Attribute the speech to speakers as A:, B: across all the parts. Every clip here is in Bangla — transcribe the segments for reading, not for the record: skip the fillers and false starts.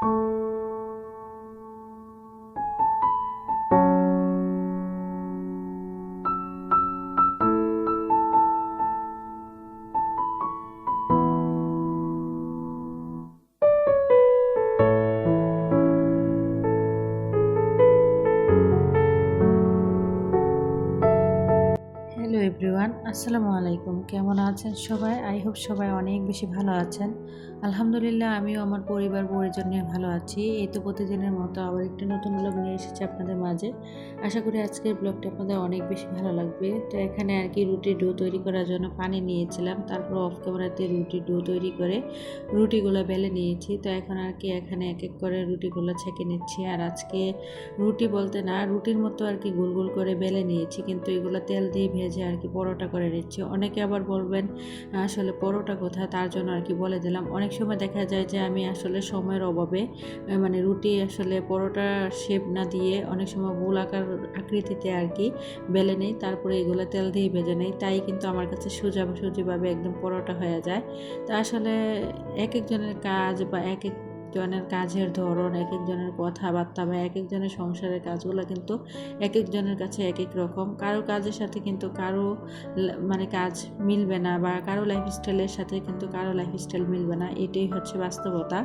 A: হ্যালো এভরিওয়ান, আসসালামু আলাইকুম। কেমন আছেন সবাই? আই হোপ সবাই অনেক বেশি ভালো আছেন। আলহামদুলিল্লাহ, আমিও আমার পরিবার পরিজন নিয়ে ভালো আছি। এই তো প্রতিদিনের মতো আবার একটি নতুন ব্লগ নিয়ে এসেছি আপনাদের মাঝে। আশা করি আজকের ব্লগটা আপনাদের অনেক বেশি ভালো লাগবে। তো এখানে আর কি রুটির ডো তৈরি করার জন্য পানি নিয়েছিলাম, তারপর অফ ক্যামেরাতে রুটির ডো তৈরি করে রুটিগুলো বেলে নিয়েছি। তো এখন আর কি এখানে এক এক করে রুটিগুলো ছেঁকে নিচ্ছি। আর আজকে রুটি বলতে না, রুটির মতো আর কি গোল গোল করে বেলে নিয়েছি, কিন্তু এগুলো তেল দিয়ে ভেজে আর কি পরোটা করে নিচ্ছি। অনেকে আবার বলবেন আসলে পরোটা কোথায়, তার জন্য আর কি বলে দিলাম। অনেক সময় দেখা যায় যে আমি আসলে সময়ের অভাবে মানে রুটি আসলে পরোটা শেপ না দিয়ে অনেক সময় গোল আকার আকৃতিতে আর কি বেলে নেই, তারপরে এগুলো তেল দিয়ে ভেজে নেই। তাই কিন্তু আমার কাছে সোজাভাবে একদম পরোটা হয়ে যায়। তা আসলে এক একজনের কাজ বা এক একজনের কাজের ধরন, এক একজনের কথাবার্তা বা এক একজনের সংসারের কাজগুলো কিন্তু এক একজনের কাছে এক এক রকম। কারো কাজের সাথে কিন্তু কারো মানে কাজ মিলবে না, বা কারো লাইফস্টাইলের সাথে কিন্তু কারো লাইফস্টাইল মিলবে না। এটাই হচ্ছে বাস্তবতা।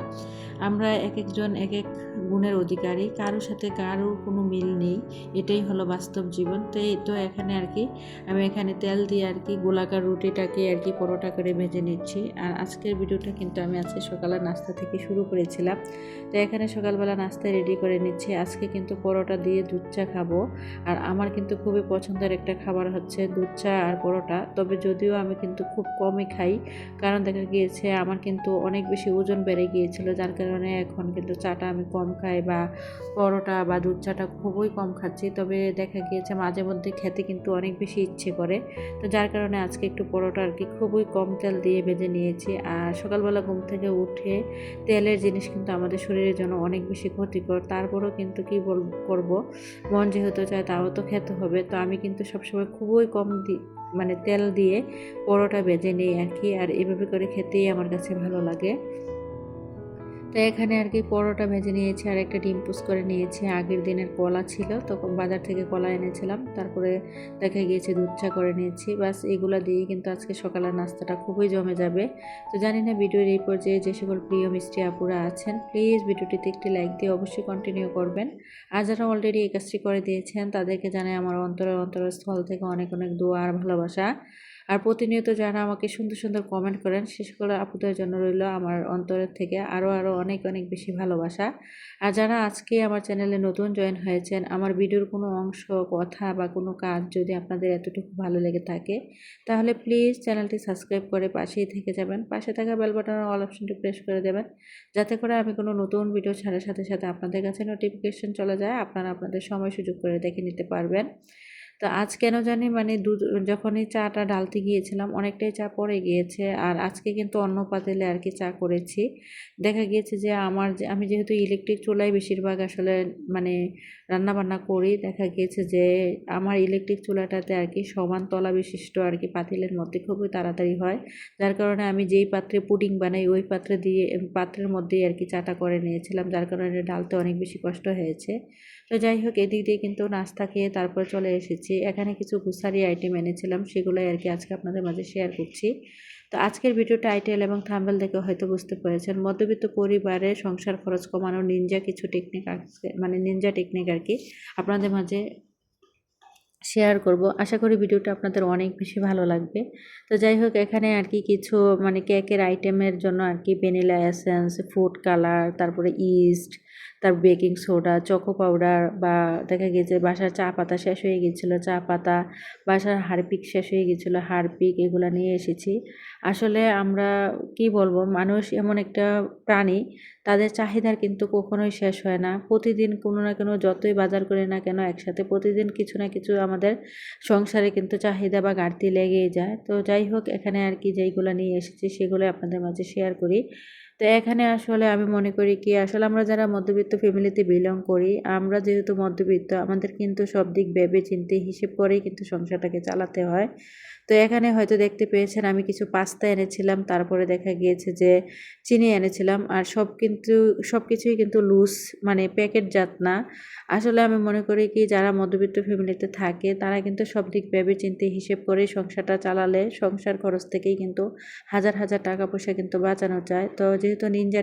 A: আমরা এক একজন এক এক গুণের অধিকারী, কারোর সাথে কারোর কোনো মিল নেই। এটাই হলো বাস্তব জীবন। তো এখানে আর কি আমি এখানে তেল দিয়ে আর কি গোলাকার রুটিটাকে আর কি পরোটা করে ভেজে নিচ্ছি। আর আজকের ভিডিওটা কিন্তু আমি আজকে সকালের নাস্তা থেকে শুরু করেছিলাম। তো এখানে সকালবেলা নাস্তা রেডি করে নিচ্ছি। আজকে কিন্তু পরোটা দিয়ে দুধ চা খাবো। আর আমার কিন্তু খুবই পছন্দের একটা খাবার হচ্ছে দুধ চা আর পরোটা। তবে যদিও আমি কিন্তু খুব কমই খাই, কারণ দেখা গিয়েছে আমার কিন্তু অনেক বেশি ওজন বেড়ে গিয়েছিল, যার কারণে এখন কিন্তু চাটা আমি কম খাই, বা পরোটা বা দুধ চাটা খুবই কম খাচ্ছি। তবে দেখা গিয়েছে মাঝে মধ্যে খেতে কিন্তু অনেক বেশি ইচ্ছে করে। তো যার কারণে আজকে একটু পরোটা আর কি খুবই কম তেল দিয়ে ভেজে নিয়েছি। আর সকালবেলা ঘুম থেকে উঠে তেলের জিনিস কিন্তু আমাদের শরীরের জন্য অনেক বেশি ক্ষতিকর। তারপরেও কিন্তু কি করব, মন যেহেতু চায় তাও তো খেতে হবে। তো আমি কিন্তু সবসময় খুবই কম মানে তেল দিয়ে পরোটা ভেজে নিই আর কি। আর এভাবে করে খেতেই আমার কাছে ভালো লাগে। তো এখানে আর কি পরোটা ভেজে নিয়েছি আর একটা ডিম পোস্ট করে নিয়েছি। আগের দিনের কলা ছিল, তখন বাজার থেকে কলা এনেছিলাম, তারপরে দেখা গিয়েছে দুধ চা করে নিয়েছি। বাস এগুলো দিয়েই কিন্তু আজকে সকালের নাস্তাটা খুবই জমে যাবে। তো জানি না ভিডিওর এই পর্যায়ে যে সকল প্রিয় মিষ্টি আপুরা আছেন, প্লিজ ভিডিওটিতে একটি লাইক দিয়ে অবশ্যই কন্টিনিউ করবেন। আর যারা অলরেডি এই কাজটি করে দিয়েছেন তাদেরকে জানাই আমার অন্তরস্থল থেকে অনেক অনেক দোয়া আর ভালোবাসা। আর প্রতিনিয়ত যারা আমাকে সুন্দর সুন্দর কমেন্ট করেন সে সকল আপুদের জন্য রইল আমার অন্তরের থেকে আরও অনেক অনেক বেশি ভালোবাসা। আর যারা আজকে আমার চ্যানেলে নতুন জয়েন হয়েছেন, আমার ভিডিওর কোনো অংশ, কথা বা কোনো কাজ যদি আপনাদের এতটুকু ভালো লেগে থাকে, তাহলে প্লিজ চ্যানেলটি সাবস্ক্রাইব করে পাশেই থেকে যাবেন। পাশে থাকা বেল বাটনের অল অপশনটি প্রেস করে দেবেন, যাতে করে আমি কোনো নতুন ভিডিও ছাড়ার সাথে সাথে আপনাদের কাছে নোটিফিকেশন চলে যায়, আপনারা আপনাদের সময় সুযোগ করে দেখে নিতে পারবেন। তো আজ কেন জানি মানে দুধ যখনই চাটা ঢালতে গিয়েছিলাম অনেকটাই চা পড়ে গিয়েছে। আর আজকে কিন্তু অন্য পাতিলে আর কি চা করেছি। দেখা গিয়েছে যে আমি যেহেতু ইলেকট্রিক চুলায় বেশিরভাগ আসলে মানে রান্না বান্না করি, দেখা গিয়েছে যে আমার ইলেকট্রিক চুলাটাতে আর কি সমান তলা বিশিষ্ট আর কি পাতিলের মধ্যে খুবই তাড়াতাড়ি হয়। যার কারণে আমি যেই পাত্রে পুডিং বানাই ওই পাত্রের মধ্যেই আর কি চাটা করে নিয়েছিলাম, যার কারণে ঢালতে অনেক বেশি কষ্ট হয়েছে। তো যাই হোক, এদিক দিয়ে কিন্তু নাস্তা খেয়ে তারপর চলে এসেছি। এখানে কিছু গ্রোসারি আইটেম এনেছিলাম, সেগুলোই আর কি আজকে আপনাদের মাঝে শেয়ার করছি। তো আজকের ভিডিওটা টাইটেল এবং থাম্বনেল দেখে হয়তো বুঝতে পেরেছেন, মধ্যবিত্ত পরিবারে সংসার খরচ কমানোর নিনজা কিছু টেকনিক আছে, মানে নিনজা টেকনিক আর কি আপনাদের মাঝে শেয়ার করব। আশা করি ভিডিওটা আপনাদের অনেক বেশি ভালো লাগবে। তো যাই হোক, এখানে আর কি কিছু মানে কেকের আইটেমের জন্য আর কি ভ্যানিলা এসেন্স, ফুড কালার, তারপরে ইস্ট, তারপর বেকিং সোডা, চকো পাউডার, বা দেখা গিয়েছে বাসার চা পাতা শেষ হয়ে গিয়েছিলো, চা পাতা, বাসার হারপিক শেষ হয়ে গিয়েছিলো, হারপিক এগুলো নিয়ে এসেছি। আসলে আমরা কি বলবো, মানুষ এমন একটা প্রাণী, তাদের চাহিদার কিন্তু কখনোই শেষ হয় না। প্রতিদিন কোনো না কোনো যতই বাজার করি না কেন একসাথে প্রতিদিন কিছু না কিছু আমাদের সংসারে কিন্তু চাহিদা বা ঘাটতি লেগেই যায়। তো যাই হোক, এখানে আর কি যেইগুলো নিয়ে এসেছি সেগুলো আপনাদের মাঝে শেয়ার করি। তো এখানে আসলে আমি মনে করি কি, আসলে আমরা যারা মধ্যবিত্ত ফ্যামিলিতে বিলং করি, আমরা যেহেতু মধ্যবিত্ত, আমাদের কিন্তু সব দিক ভেবে চিন্তে হিসেব করেই কিন্তু সংসারটাকে চালাতে হয়। তো এখানে হয়তো দেখতে পেয়েছেন আমি কিছু পাস্তা এনেছিলাম, তারপরে দেখা গিয়েছে যে চিনি এনেছিলাম। আর সব কিছুই কিন্তু লুজ, মানে প্যাকেটজাত না। আসলে আমি মনে করি কি, যারা মধ্যবিত্ত ফ্যামিলিতে থাকে তারা কিন্তু সব দিক ভেবে চিন্তে হিসেব করেই সংসারটা চালালে সংসার খরচ থেকেই কিন্তু হাজার হাজার টাকা পয়সা কিন্তু বাঁচানো যায়। তো যেহেতু নিনজা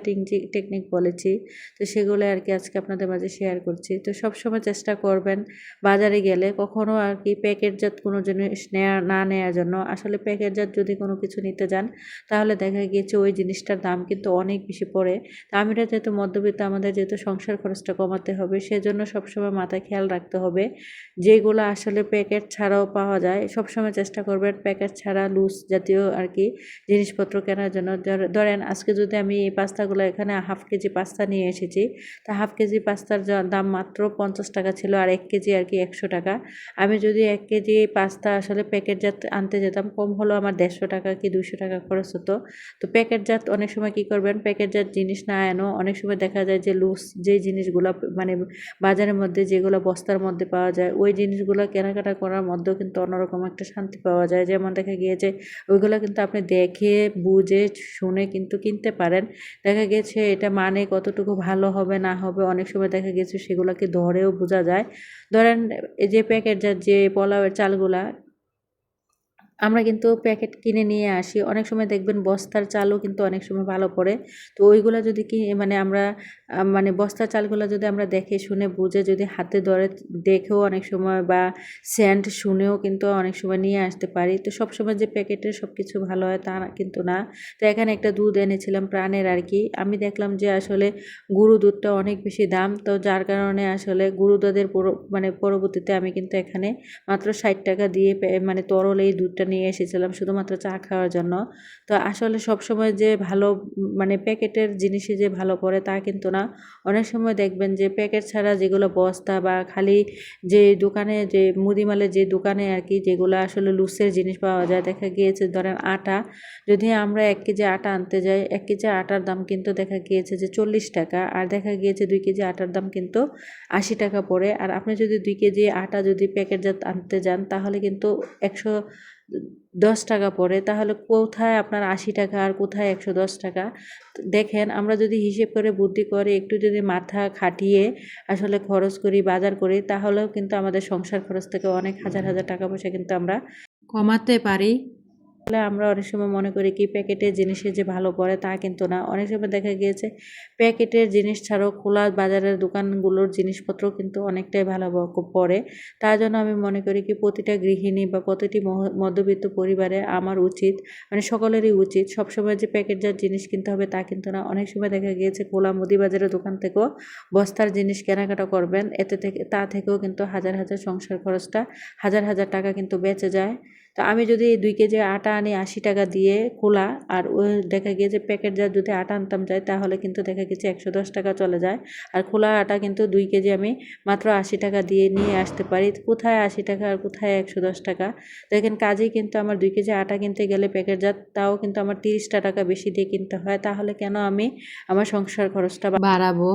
A: টেকনিক বলেছি, তো সেগুলো আর কি আজকে আপনাদের মাঝে শেয়ার করছি। তো সবসময় চেষ্টা করবেন বাজারে গেলে কখনো আর কি প্যাকেটজাত কোনো জিনিস না নেওয়ার জন্য। আসলে প্যাকেটজাত যদি কোনো কিছু নিতে যান তাহলে দেখা গিয়েছে ওই জিনিসটার দাম কিন্তু অনেক বেশি পড়ে। তো আমরা যেহেতু মধ্যবিত্ত, আমাদের যেহেতু সংসার খরচটা কমাতে হবে, সেজন্য সবসময় মাথায় খেয়াল রাখতে হবে যেগুলো আসলে প্যাকেট ছাড়াও পাওয়া যায় সবসময় চেষ্টা করবেন প্যাকেট ছাড়া লুজ জাতীয় আর কি জিনিসপত্র কেনার জন্য। ধরেন আজকে যদি আমি এই পাস্তাগুলো, এখানে হাফ কেজি পাস্তা নিয়ে এসেছি, তা হাফ কেজি পাস্তার দাম মাত্র 50 টাকা ছিল, আর 1 কেজি আর কি 100 টাকা। আমি যদি 1 কেজি পাস্তা আসলে প্যাকেটজাত আনতে যেতাম, কম হলেও আমার 150 টাকা কি 200 টাকা খরচ হতো। তো প্যাকেটজাত অনেক সময় কি করবেন, প্যাকেটজাত জিনিস না এনো, অনেক সময় দেখা যায় যে লুজ যেই জিনিসগুলো মানে বাজারের মধ্যে যেগুলো বস্তার মধ্যে পাওয়া যায়, ওই জিনিসগুলো কেনাকাটা করার মধ্যেও কিন্তু অন্যরকম একটা শান্তি পাওয়া যায়। যেমন দেখা গিয়েছে ওইগুলো কিন্তু আপনি দেখে বুঝে শুনে কিন্তু কিনতে পারেন। দেখা গেছে এটা মানে কতটুকু ভালো হবে না হবে, অনেক সময় দেখা গেছে সেগুলোকে ধরেও বোঝা যায়। ধরেন এই যে প্যাকেটজাত যে পোলাওয়ের চালগুলা আমরা কিন্তু প্যাকেট কিনে নিয়ে আসি, অনেক সময় দেখবেন বস্তার চালও কিন্তু অনেক সময় ভালো পড়ে। তো ওইগুলা যদি মানে আমরা মানে বস্তার চালগুলো যদি আমরা দেখে শুনে বুঝে যদি হাতে ধরে দেখেও অনেক সময় বা সেন্ট শুনেও কিন্তু অনেক সময় নিয়ে আসতে পারি। তো সবসময় যে প্যাকেটের সব কিছু ভালো হয় তা কিন্তু না। তো এখানে একটা দুধ এনেছিলাম প্রাণের আর কি, আমি দেখলাম যে আসলে গুঁড়ো দুধটা অনেক বেশি দাম, তো যার কারণে আসলে গুঁড়ো দুধের মানে পরবর্তীতে আমি কিন্তু এখানে মাত্র 60 টাকা দিয়ে মানে তরল এই দুধটা নিয়ে এসেছিলাম শুধুমাত্র চা খাওয়ার জন্য। তো আসলে সবসময় যে ভালো মানে প্যাকেটের জিনিসে যে ভালো পড়ে তা কিন্তু না। অনেক সময় দেখবেন যে প্যাকেট ছাড়া যেগুলো বস্তা বা খালি যে দোকানে, যে মুদিমালের যে দোকানে আর কি, যেগুলো আসলে লুসের জিনিস পাওয়া যায়, দেখা গিয়েছে ধরেন আটা, যদি আমরা 1 কেজি আটা আনতে যাই, 1 কেজি আটার দাম কিন্তু দেখা গিয়েছে যে 40 টাকা, আর দেখা গিয়েছে 2 কেজি আটার দাম কিন্তু 80 টাকা পড়ে। আর আপনি যদি 2 কেজি আটা যদি প্যাকেটজাত আনতে যান তাহলে কিন্তু 110 টাকা পড়ে। তাহলে কোথায় আপনার 80 টাকা আর কোথায় 110 টাকা? দেখেন, আমরা যদি হিসেব করে বুদ্ধি করে একটু যদি মাথা খাটিয়ে আসলে খরচ করি, বাজার করি, তাহলেও কিন্তু আমাদের সংসার খরচ থেকে অনেক হাজার হাজার টাকা পয়সা কিন্তু আমরা কমাতে পারি। তাহলে আমরা অনেক সময় মনে করি কি প্যাকেটের জিনিসে যে ভালো পড়ে তা কিন্তু না। অনেক সময় দেখা গিয়েছে প্যাকেটের জিনিস ছাড়াও খোলা বাজারের দোকানগুলোর জিনিসপত্র কিন্তু অনেকটাই ভালো পড়ে। তার জন্য আমি মনে করি কি প্রতিটা গৃহিণী বা প্রতিটি মধ্যবিত্ত পরিবারে আমার উচিত, মানে সকলেরই উচিত, সবসময় যে প্যাকেটজাত জিনিস কিনতে হবে তা কিন্তু না। অনেক সময় দেখা গিয়েছে খোলা মুদি বাজারের দোকান থেকেও বস্তার জিনিস কেনাকাটা করবেন, তা থেকেও কিন্তু হাজার হাজার সংসার খরচটা হাজার হাজার টাকা কিন্তু বেঁচে যায়। তো আমি যদি 2 কেজি আটা আনি 80 টাকা দিয়ে খোলা, আর ওই দেখা গিয়েছে প্যাকেটজাত যদি আটা আনতাম যাই তাহলে কিন্তু দেখা গেছে 110 টাকা চলে যায়। আর খোলা আটা কিন্তু 2 কেজি আমি মাত্র 80 টাকা দিয়ে নিয়ে আসতে পারি। কোথায় 80 টাকা আর কোথায় 110 টাকা? দেখেন, কাজেই কিন্তু আমার 2 কেজি আটা কিনতে গেলে প্যাকেটজাত, তাও কিন্তু আমার 30 টাকা বেশি দিয়ে কিনতে হয়। তাহলে কেন আমি আমার সংসার খরচটা বাড়াবো?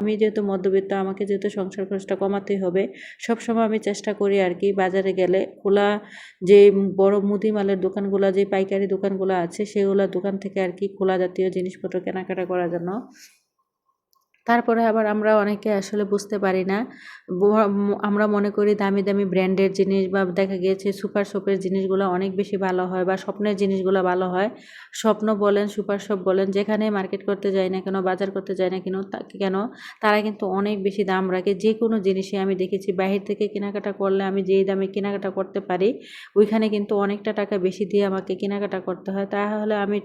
A: আমি যেহেতু মধ্যবিত্ত, আমাকে যেহেতু সংসার খরচটা কমাতেই হবে, সবসময় আমি চেষ্টা করি আর কি বাজারে গেলে খোলা যে বড় মুদিমালের দোকানগুলো, যে পাইকারি দোকানগুলো আছে সেগুলো দোকান থেকে আর কি খোলা জাতীয় জিনিসপত্র কেনাকাটা করার জন্য। তারপরে আবার আমরা অনেকে আসলে বুঝতে পারি না, আমরা মনে করি দামি দামি ব্র্যান্ডের জিনিস বা দেখা গিয়েছে সুপার শপের জিনিসগুলো অনেক বেশি ভালো হয় বা স্বপ্নের জিনিসগুলো ভালো হয়। স্বপ্ন বলেন, সুপার শপ বলেন, যেখানে মার্কেট করতে যাই না কেন, বাজার করতে যাই না কেন, তারা কিন্তু অনেক বেশি দাম রাখে। যে কোনো জিনিসই আমি দেখেছি বাহির থেকে কেনাকাটা করলে আমি যেই দামে কেনাকাটা করতে পারি, ওইখানে কিন্তু অনেকটা টাকা বেশি দিয়ে আমাকে কেনাকাটা করতে হয়। তাহলে আমি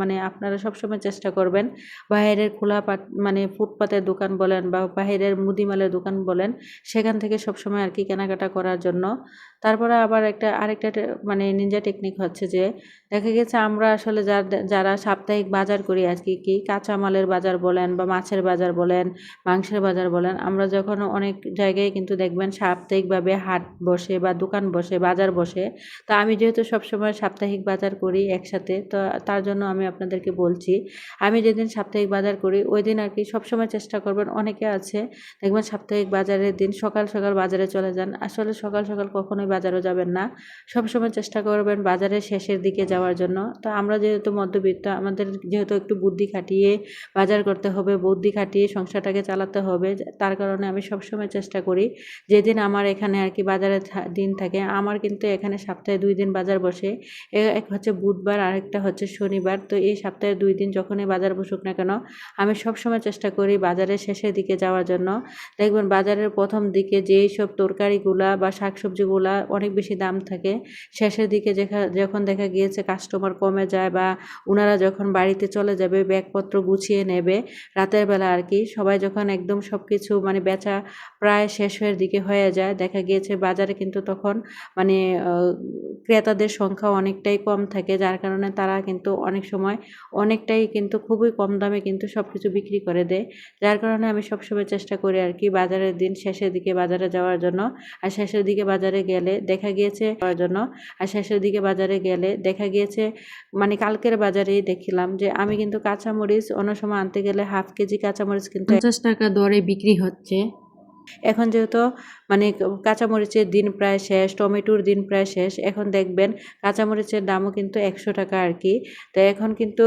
A: মানে আপনারা সবসময় চেষ্টা করবেন বাইরের খোলা মানে ফুটপাতের দোকান বলেন বা বাহিরের মুদিমালের দোকান বলেন, সেখান থেকে সবসময় আর কি কেনাকাটা করার জন্য। তারপরে আবার আরেকটা মানে নিনজা টেকনিক হচ্ছে যে দেখা গেছে আমরা আসলে যারা সাপ্তাহিক বাজার করি আর কি কাঁচামালের বাজার বলেন বা মাছের বাজার বলেন, মাংসের বাজার বলেন, আমরা যখন অনেক জায়গায় কিন্তু দেখবেন সাপ্তাহিকভাবে হাট বসে বা দোকান বসে, বাজার বসে। তা আমি যেহেতু সবসময় সাপ্তাহিক বাজার করি একসাথে, তো তার জন্য আমি আপনাদেরকে বলছি, আমি যেদিন সাপ্তাহিক বাজার করি ওই দিন আর কি সবসময় চেষ্টা করবেন, অনেকে আছে দেখবেন সাপ্তাহিক বাজারের দিন সকাল সকাল বাজারে চলে যান, আসলে সকাল সকাল কখনোই বাজারও যাবেন না, সবসময় চেষ্টা করবেন বাজারের শেষের দিকে যাওয়ার জন্য। তো আমরা যেহেতু মধ্যবিত্ত, আমাদের যেহেতু একটু বুদ্ধি খাটিয়ে বাজার করতে হবে, বুদ্ধি খাটিয়ে সংসারটাকে চালাতে হবে, তার কারণে আমি সবসময় চেষ্টা করি যেদিন আমার এখানে আর কি বাজারে দিন থাকে, আমার কিন্তু এখানে সপ্তাহে 2 দিন বাজার বসে। এক হচ্ছে বুধবার, আরেকটা হচ্ছে শনিবার। তো এই সপ্তাহে 2 দিন যখনই বাজার বসুক না কেন, আমি সবসময় চেষ্টা করি বাজারের শেষের দিকে যাওয়ার জন্য। দেখবেন বাজারের প্রথম দিকে যেই সব তরকারিগুলা বা শাকসবজিগুলা অনেক বেশি দাম থাকে, শেষের দিকে যখন দেখা গিয়েছে কাস্টমার কমে যায় বা ওনারা যখন বাড়িতে চলে যাবে, ব্যাগপত্র গুছিয়ে নেবে রাতের বেলা আর কি, সবাই যখন একদম সব কিছু মানে বেচা প্রায় শেষ হয়ে দিকে হয়ে যায়, দেখা গিয়েছে বাজারে কিন্তু তখন মানে ক্রেতাদের সংখ্যা অনেকটাই কম থাকে, যার কারণে তারা কিন্তু অনেক সময় অনেকটাই কিন্তু খুবই কম দামে কিন্তু সব কিছু বিক্রি করে দেয়। যার কারণে আমি সবসময় চেষ্টা করি আর কি বাজারের দিন শেষের দিকে বাজারে যাওয়ার জন্য। আর শেষের দিকে বাজারে গেলে দেখা গিয়েছে যাওয়ার জন্য আর শেষের দিকে বাজারে গেলে দেখা গিয়েছে মানে কালকের বাজারেই দেখলাম যে আমি কিন্তু কাঁচামরিচ অন্য সময় আনতে গেলে হাফ কেজি কাঁচামরিচ কিন্তু 50 টাকা দরে বিক্রি হচ্ছে। এখন যেহেতু মানে কাঁচামরিচের দিন প্রায় শেষ, টমেটোর দিন প্রায় শেষ, এখন দেখবেন কাঁচামরিচের দামও কিন্তু 100 টাকা আর কি। তো এখন কিন্তু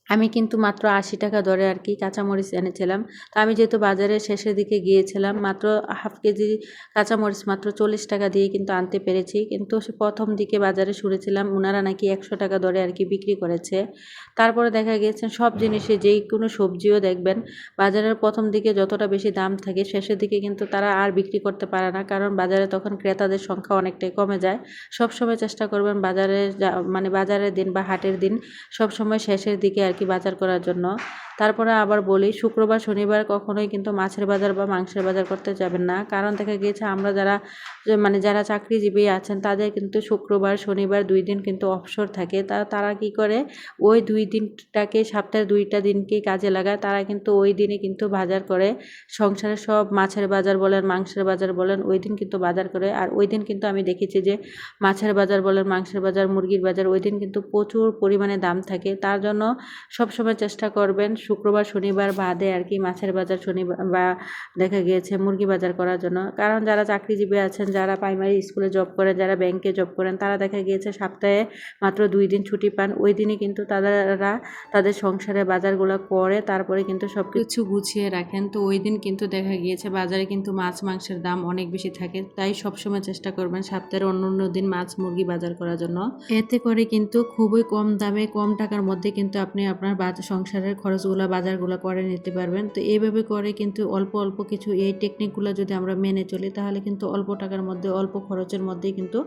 A: আমি কিন্তু মাত্র 80 টাকা দরে আর কি কাঁচামরিচ এনেছিলাম। তো আমি যেহেতু বাজারের শেষের দিকে গিয়েছিলাম, মাত্র হাফ কেজি কাঁচামরিচ মাত্র 40 টাকা দিয়ে কিন্তু আনতে পেরেছি। কিন্তু প্রথম দিকে বাজারে শুনেছিলাম ওনারা নাকি 100 টাকা দরে আর কি বিক্রি করেছে। তারপরে দেখা গিয়েছে সব জিনিসে যেই কোনো সবজিও দেখবেন বাজারের প্রথম দিকে যতটা বেশি দাম থাকে, শেষের দিকে কিন্তু তারা আর বিক্রি করতে পারে না, কারণ বাজারে তখন ক্রেতাদের সংখ্যা অনেকটাই কমে যায়। সবসময় চেষ্টা করবেন বাজারের মানে বাজারের দিন বা হাটের দিন সবসময় শেষের দিকে আর কি বাজার করার জন্য। তারপরে আবার বলি, শুক্রবার শনিবার কখনোই কিন্তু মাছের বাজার বা মাংসের বাজার করতে যাবেন না, কারণ দেখা গিয়েছে আমরা মানে যারা চাকরিজীবী আছেন তাদের কিন্তু শুক্রবার শনিবার 2 দিন কিন্তু অবসর থাকে। তারা কি করে ওই 2 দিনটাকে সপ্তাহের 2টা দিনকেই কাজে লাগায়, তারা কিন্তু ওই দিনে কিন্তু বাজার করে সংসারের সব মাছের বাজার বলেন মাংসের বাজার বলেন ওই দিন কিন্তু বাজার করে। আর ওই দিন কিন্তু আমি দেখেছি যে মাছের বাজার বলেন মাংসের বাজার মুরগির বাজার ওই দিন কিন্তু প্রচুর পরিমাণে দাম থাকে। তার জন্য সবসময় চেষ্টা করবেন শুক্রবার শনিবার বাদে আর কি মাছের বাজার শনিবার বা দেখা গিয়েছে মুরগি বাজার করার জন্য। কারণ যারা চাকরিজীবী আছেন, যারা প্রাইমারি স্কুলে জব করেন, যারা ব্যাংকে জব করেন, তারা দেখা গিয়েছে সপ্তাহে মাত্র 2 দিন ছুটি পান। ওই দিনই কিন্তু তাদের সংসারে বাজারগুলো করে তারপরে কিন্তু সব কিছু গুছিয়ে রাখেন। তো ওই দিন কিন্তু দেখা গিয়েছে বাজারে কিন্তু মাছ মাংসের দাম অনেক বেশি থাকে, তাই সবসময় চেষ্টা করবেন সপ্তাহের অন্য দিন মাছ মুরগি বাজার করার জন্য। এতে করে কিন্তু খুবই কম দামে কম টাকার মধ্যে কিন্তু আপনি আপনার সংসারের খরচগুলো বাজারগুলো করে নিতে পারবেন। তো এইভাবে করে কিন্তু অল্প অল্প কিছু এই টেকনিকগুলো যদি আমরা মেনে চলি, তাহলে কিন্তু অল্প টাকার মধ্যে অল্প খরচের মধ্যেই কিন্তু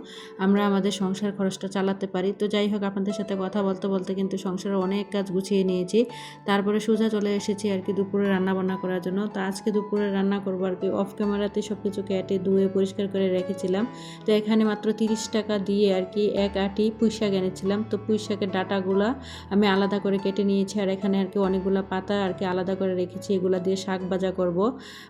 A: আমরা আমাদের সংসার খরচটা চালাতে পারি। তো যাই হোক, আপনাদের সাথে কথা বলতে বলতে কিন্তু সংসারের অনেক কাজ গুছিয়ে নিয়েছি। তারপরে সোজা চলে এসেছি আর কি দুপুরে রান্না বান্না করার জন্য। তো আজকে দুপুরে রান্না করবো আর কি অফ ক্যামেরাতে সব কিছু কেটে ধুয়ে পরিষ্কার করে রেখেছিলাম। তো এখানে মাত্র 30 টাকা দিয়ে আর কি 1 আঁটি পুঁই শাক এনেছিলাম। তো পুঁই শাকের ডাঁটাগুলা আমি আলাদা করে কেটে নিয়েছি, আর এখানে আর কি অনেকগুলো পাতা আর কি আলাদা করে রেখেছি, এগুলো দিয়ে শাক ভাজা করব।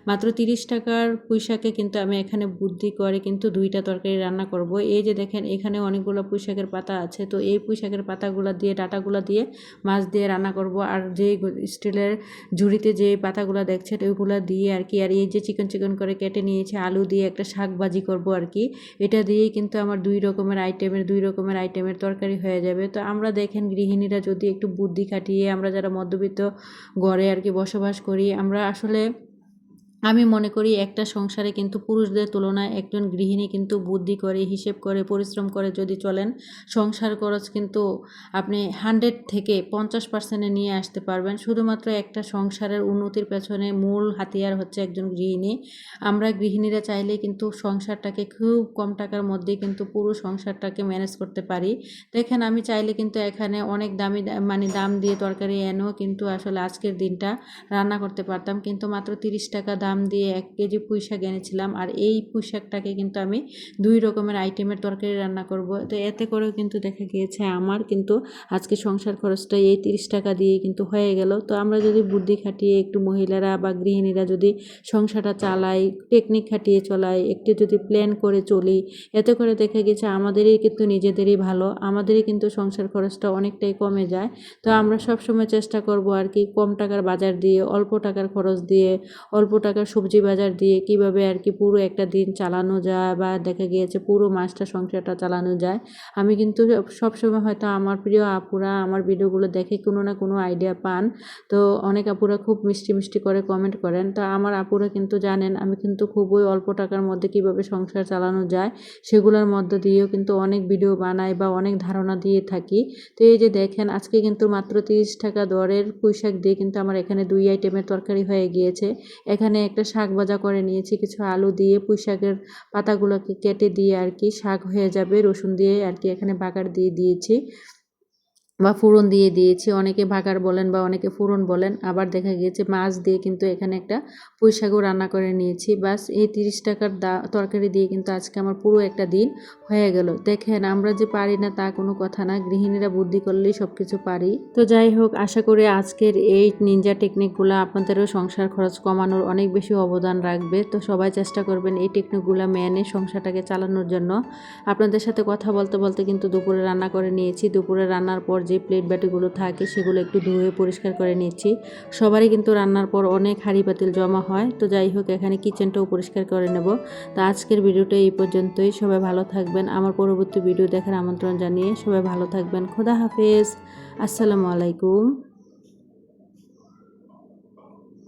A: মাত্র 30 টাকার পুঁই শাকে কিন্তু আমি এখানে বুদ্ধি করে কিন্তু 2টা তরকারি রান্না করব। এই যে দেখেন এখানে অনেকগুলো পুঁই শাকের পাতা আছে, তো এই পুঁই শাকের পাতাগুলো দিয়ে ডাঁটাগুলো দিয়ে মাছ দিয়ে রান্না করব। আর যে স্টিলের ঝুড়িতে যে পাতাগুলো দেখছেন ওইগুলো দিয়ে আর কি, আর এই যে চিকন চিকন করে কেটে নিয়েছি আলু দিয়ে একটা শাক ভাজি করব আর কি। এটা দিয়েই কিন্তু আমার 2 রকমের আইটেমের তরকারি হয়ে যাবে। তো আমরা দেখেন গৃহিণীরা যদি একটু বুদ্ধি খাটিয়ে, আমরা যারা মধ্যবিত্ত ঘরে আর কি বসবাস করি, আমরা আসলে আমি মনে করি একটা সংসারে কিন্তু পুরুষদের তুলনায় একজন গৃহিণী কিন্তু বুদ্ধি করে হিসেব করে পরিশ্রম করে যদি চলেন, সংসার খরচ কিন্তু আপনি 100 থেকে 50% নিয়ে আসতে পারবেন। শুধুমাত্র একটা সংসারের উন্নতির পেছনে মূল হাতিয়ার হচ্ছে একজন গৃহিণী। আমরা গৃহিণীরা চাইলে কিন্তু সংসারটাকে খুব কম টাকার মধ্যে কিন্তু পুরো সংসারটাকে ম্যানেজ করতে পারি। দেখেন আমি চাইলে কিন্তু এখানে অনেক দাম দিয়ে তরকারি এনেও কিন্তু আসলে আজকের দিনটা রান্না করতে পারতাম, কিন্তু মাত্র 30 টাকা দাম দিয়ে 1 কেজি পুঁই শাক এনেছিলাম। আর এই পুঁই শাকটাকে কিন্তু আমি 2 রকমের আইটেমের তরকারি রান্না করব। তো এতে করেও কিন্তু দেখা গিয়েছে আমার কিন্তু আজকে সংসার খরচটা এই 30 টাকা দিয়ে কিন্তু হয়ে গেল। তো আমরা যদি বুদ্ধি খাটিয়ে একটু মহিলারা বা গৃহিণীরা যদি সংসারটা চালাই, টেকনিক খাটিয়ে চলাই, একটু যদি প্ল্যান করে চলি, এতে করে দেখা গেছে আমাদেরই কিন্তু নিজেদেরই ভালো, আমাদেরই কিন্তু সংসার খরচটা অনেকটাই কমে যায়। তো আমরা সব সময় চেষ্টা করব আর কি কম টাকার বাজার দিয়ে অল্প টাকার খরচ দিয়ে অল্প টাকার টাকার সবজি বাজার দিয়ে কিভাবে আর কি পুরো একটা দিন চালানো যায় বা দেখা গিয়েছে পুরো মাসটা সংসারটা চালানো যায়। আমি কিন্তু সবসময় হয়তো আমার প্রিয় আপুরা আমার ভিডিওগুলো দেখে কোনো না কোনো আইডিয়া পান। তো অনেক আপুরা খুব মিষ্টি মিষ্টি করে কমেন্ট করেন। তো আমার আপুরা কিন্তু জানেন আমি কিন্তু খুবই অল্প টাকার মধ্যে কিভাবে সংসার চালানো যায় সেগুলোর মধ্য দিয়েও কিন্তু অনেক ভিডিও বানাই বা অনেক ধারণা দিয়ে থাকি। তো এই যে দেখেন আজকে কিন্তু মাত্র 30 টাকা দরের পুঁইশাক দিয়ে কিন্তু আমার এখানে 2 আইটেমের তরকারি হয়ে গিয়েছে। এখানে একটা শাক ভাজা করে নিয়েছি, কিছু আলু দিয়ে পুঁইশাকের পাতাগুলোকে কেটে দিয়ে আর কি শাক হয়ে যাবে, রসুন দিয়ে আর কি এখানে বাগার দিয়ে দিয়েছি বা ফোড়ন দিয়ে দিয়েছি। অনেকে বাগার বলেন বা অনেকে ফোড়ন বলেন। আবার দেখা গিয়েছে মাছ দিয়ে কিন্তু এখানে একটা পুঁই শাকও রান্না করে নিয়েছি। বাস এই 30 টাকার তরকারি দিয়ে কিন্তু আজকে আমার পুরো একটা দিন হয়ে গেল। দেখেন আমরা যে পারি না তা কোনো কথা না, গৃহিণীরা বুদ্ধি করলেই সব কিছু পারি। তো যাই হোক, আশা করি আজকের এই নিনজা টেকনিকগুলো আপনাদেরও সংসার খরচ কমানোর অনেক বেশি অবদান রাখবে। তো সবাই চেষ্টা করবেন এই টেকনিকগুলো মেনে সংসারটাকে চালানোর জন্য। আপনাদের সাথে কথা বলতে বলতে কিন্তু দুপুরে রান্না করে নিয়েছি। দুপুরে রান্নার পর যে প্লেট বাটিগুলো থাকে সেগুলো একটু ধুয়ে পরিষ্কার করে নিচ্ছি। সবারই কিন্তু রান্নার পর অনেক হাঁড়ি পাতিল জমা হয়। তো যাই হোক, এখানে কিচেনটাও পরিষ্কার করে নেব। তো আজকের ভিডিওটা এই পর্যন্তই। সবাই ভালো থাকবেন। আমার পরবর্তী ভিডিও দেখার আমন্ত্রণ জানিয়ে সবাই ভালো থাকবেন। খোদা হাফেজ। আসসালামু আলাইকুম।